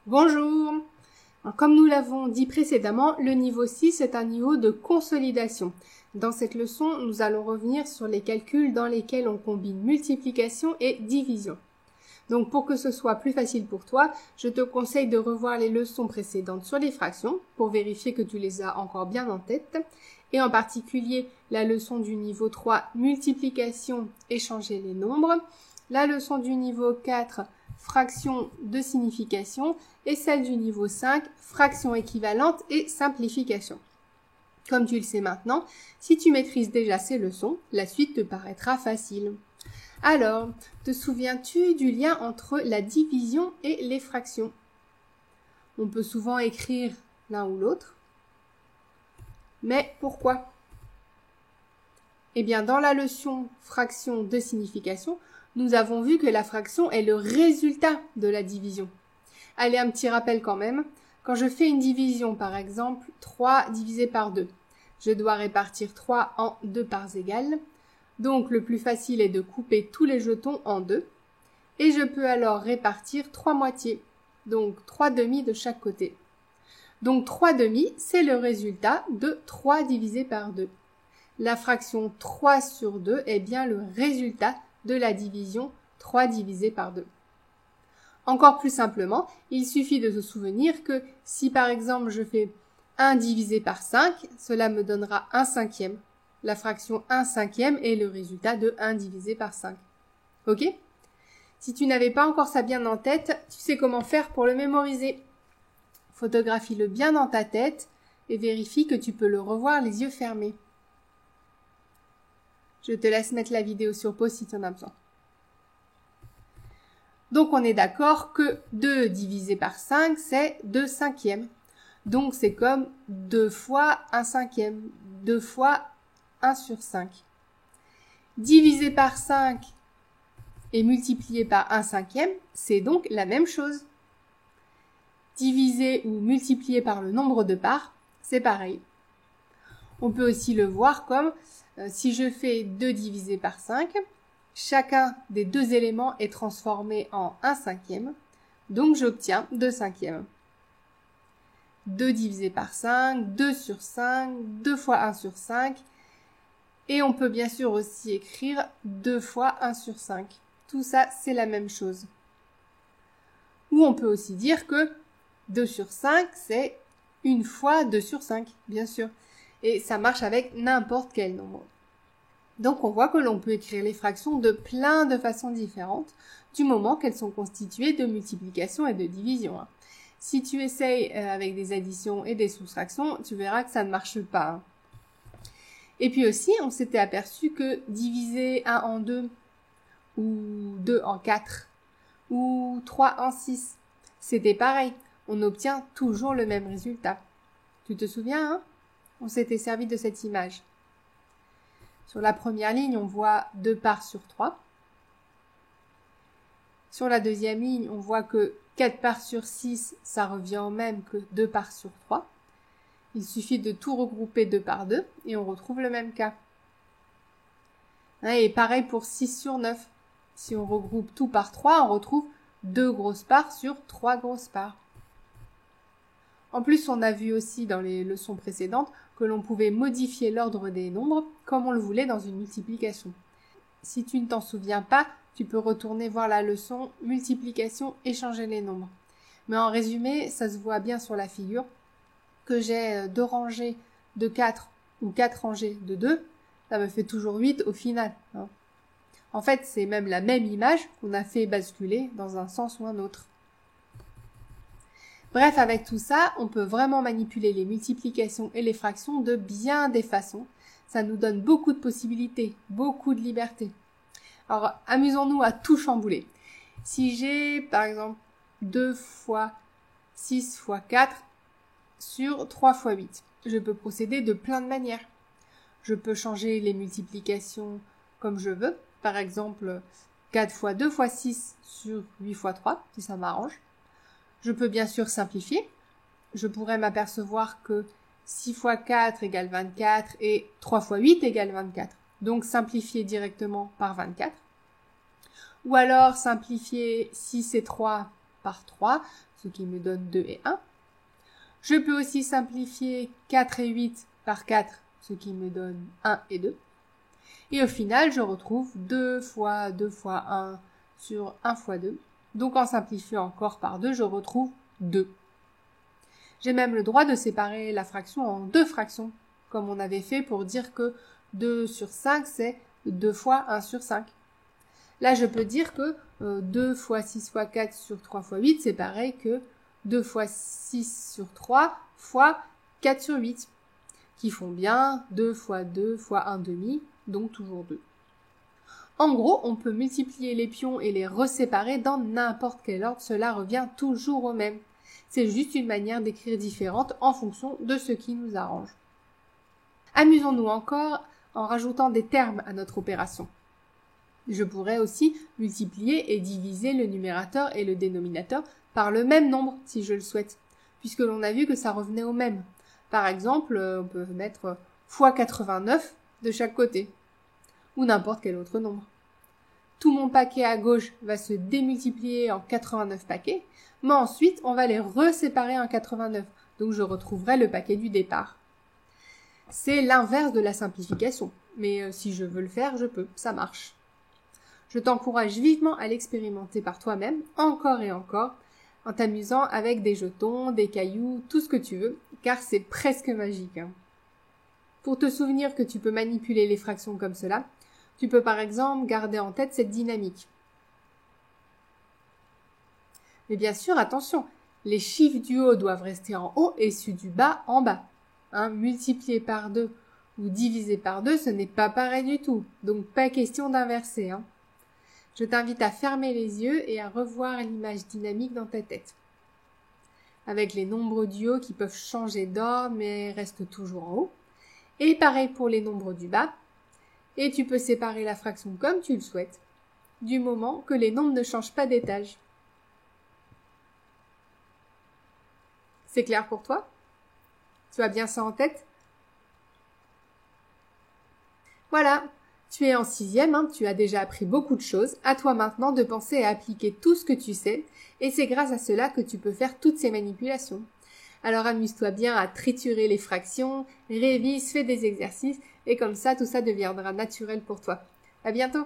Bonjour! Comme nous l'avons dit précédemment, le niveau 6 est un niveau de consolidation. Dans cette leçon, nous allons revenir sur les calculs dans lesquels on combine multiplication et division. Donc pour que ce soit plus facile pour toi, je te conseille de revoir les leçons précédentes sur les fractions pour vérifier que tu les as encore bien en tête. Et en particulier la leçon du niveau 3, multiplication, échanger les nombres, la leçon du niveau 4, fraction de signification, et celle du niveau 5, fraction équivalente et simplification. Comme tu le sais maintenant, si tu maîtrises déjà ces leçons, la suite te paraîtra facile. Alors, te souviens-tu du lien entre la division et les fractions? On peut souvent écrire l'un ou l'autre. Mais pourquoi? Eh bien, dans la leçon fraction de signification, nous avons vu que la fraction est le résultat de la division. Allez, un petit rappel quand même. Quand je fais une division, par exemple, 3 divisé par 2, je dois répartir 3 en 2 parts égales. Donc, le plus facile est de couper tous les jetons en 2. Et je peux alors répartir 3 moitiés. Donc, 3 demi de chaque côté. Donc, 3 demi, c'est le résultat de 3 divisé par 2. La fraction 3 sur 2 est bien le résultat de la division 3 divisé par 2. Encore plus simplement, il suffit de se souvenir que si par exemple je fais 1 divisé par 5, cela me donnera 1 cinquième. La fraction 1 cinquième est le résultat de 1 divisé par 5. Ok? Si tu n'avais pas encore ça bien en tête, tu sais comment faire pour le mémoriser. Photographie-le bien dans ta tête et vérifie que tu peux le revoir les yeux fermés. Je te laisse mettre la vidéo sur pause si tu en as besoin. Donc on est d'accord que 2 divisé par 5, c'est 2 cinquièmes. Donc c'est comme 2 fois 1 cinquième, 2 fois 1 sur 5. Divisé par 5 et multiplié par 1 cinquième, c'est donc la même chose. Divisé ou multiplié par le nombre de parts, c'est pareil. On peut aussi le voir comme si je fais 2 divisé par 5, chacun des deux éléments est transformé en 1 cinquième, donc j'obtiens 2 cinquièmes. 2 divisé par 5, 2 sur 5, 2 fois 1 sur 5, et on peut bien sûr aussi écrire 2 fois 1 sur 5. Tout ça, c'est la même chose. Ou on peut aussi dire que 2 sur 5, c'est 1 fois 2 sur 5, bien sûr. Et ça marche avec n'importe quel nombre. Donc on voit que l'on peut écrire les fractions de plein de façons différentes, du moment qu'elles sont constituées de multiplication et de division. Si tu essayes avec des additions et des soustractions, tu verras que ça ne marche pas. Et puis aussi, on s'était aperçu que diviser 1 en 2, ou 2 en 4, ou 3 en 6, c'était pareil. On obtient toujours le même résultat. Tu te souviens, hein? On s'était servi de cette image. Sur la première ligne, on voit 2 parts sur 3. Sur la deuxième ligne, on voit que 4 parts sur 6, ça revient au même que 2 parts sur 3. Il suffit de tout regrouper 2 par 2 et on retrouve le même cas. Et pareil pour 6 sur 9. Si on regroupe tout par 3, on retrouve 2 grosses parts sur 3 grosses parts. En plus, on a vu aussi dans les leçons précédentes que l'on pouvait modifier l'ordre des nombres comme on le voulait dans une multiplication. Si tu ne t'en souviens pas, tu peux retourner voir la leçon multiplication, échanger les nombres. Mais en résumé, ça se voit bien sur la figure que j'ai 2 rangées de 4 ou 4 rangées de 2, ça me fait toujours 8 au final. En fait, c'est même la même image qu'on a fait basculer dans un sens ou un autre. Bref, avec tout ça, on peut vraiment manipuler les multiplications et les fractions de bien des façons. Ça nous donne beaucoup de possibilités, beaucoup de liberté. Alors, amusons-nous à tout chambouler. Si j'ai, par exemple, 2 fois 6 fois 4 sur 3 fois 8, je peux procéder de plein de manières. Je peux changer les multiplications comme je veux. Par exemple, 4 fois 2 fois 6 sur 8 fois 3, si ça m'arrange. Je peux bien sûr simplifier. Je pourrais m'apercevoir que 6 fois 4 égale 24 et 3 fois 8 égale 24. Donc simplifier directement par 24. Ou alors simplifier 6 et 3 par 3, ce qui me donne 2 et 1. Je peux aussi simplifier 4 et 8 par 4, ce qui me donne 1 et 2. Et au final, je retrouve 2 fois 2 fois 1 sur 1 fois 2. Donc en simplifiant encore par 2, je retrouve 2. J'ai même le droit de séparer la fraction en 2 fractions, comme on avait fait pour dire que 2 sur 5, c'est 2 fois 1 sur 5. Là, je peux dire que 2 fois 6 fois 4 sur 3 fois 8, c'est pareil que 2 fois 6 sur 3 fois 4 sur 8, qui font bien 2 fois 2 fois 1 demi, donc toujours 2. En gros, on peut multiplier les pions et les reséparer dans n'importe quel ordre, cela revient toujours au même. C'est juste une manière d'écrire différente en fonction de ce qui nous arrange. Amusons-nous encore en rajoutant des termes à notre opération. Je pourrais aussi multiplier et diviser le numérateur et le dénominateur par le même nombre si je le souhaite, puisque l'on a vu que ça revenait au même. Par exemple, on peut mettre fois 89 de chaque côté, ou n'importe quel autre nombre. Tout mon paquet à gauche va se démultiplier en 89 paquets, mais ensuite on va les reséparer en 89, donc je retrouverai le paquet du départ. C'est l'inverse de la simplification, mais si je veux le faire, je peux, ça marche. Je t'encourage vivement à l'expérimenter par toi-même, encore et encore, en t'amusant avec des jetons, des cailloux, tout ce que tu veux, car c'est presque magique. Pour te souvenir que tu peux manipuler les fractions comme cela, tu peux par exemple garder en tête cette dynamique. Mais bien sûr, attention, les chiffres du haut doivent rester en haut et ceux du bas en bas. Multiplier par 2 ou diviser par 2, ce n'est pas pareil du tout, donc pas question d'inverser. Je t'invite à fermer les yeux et à revoir l'image dynamique dans ta tête. Avec les nombres du haut qui peuvent changer d'ordre mais restent toujours en haut. Et pareil pour les nombres du bas. Et tu peux séparer la fraction comme tu le souhaites, du moment que les nombres ne changent pas d'étage. C'est clair pour toi? Tu as bien ça en tête? Voilà, tu es en 6e, tu as déjà appris beaucoup de choses. À toi maintenant de penser à appliquer tout ce que tu sais, et c'est grâce à cela que tu peux faire toutes ces manipulations. Alors amuse-toi bien à triturer les fractions, révise, fais des exercices, et comme ça, tout ça deviendra naturel pour toi. À bientôt!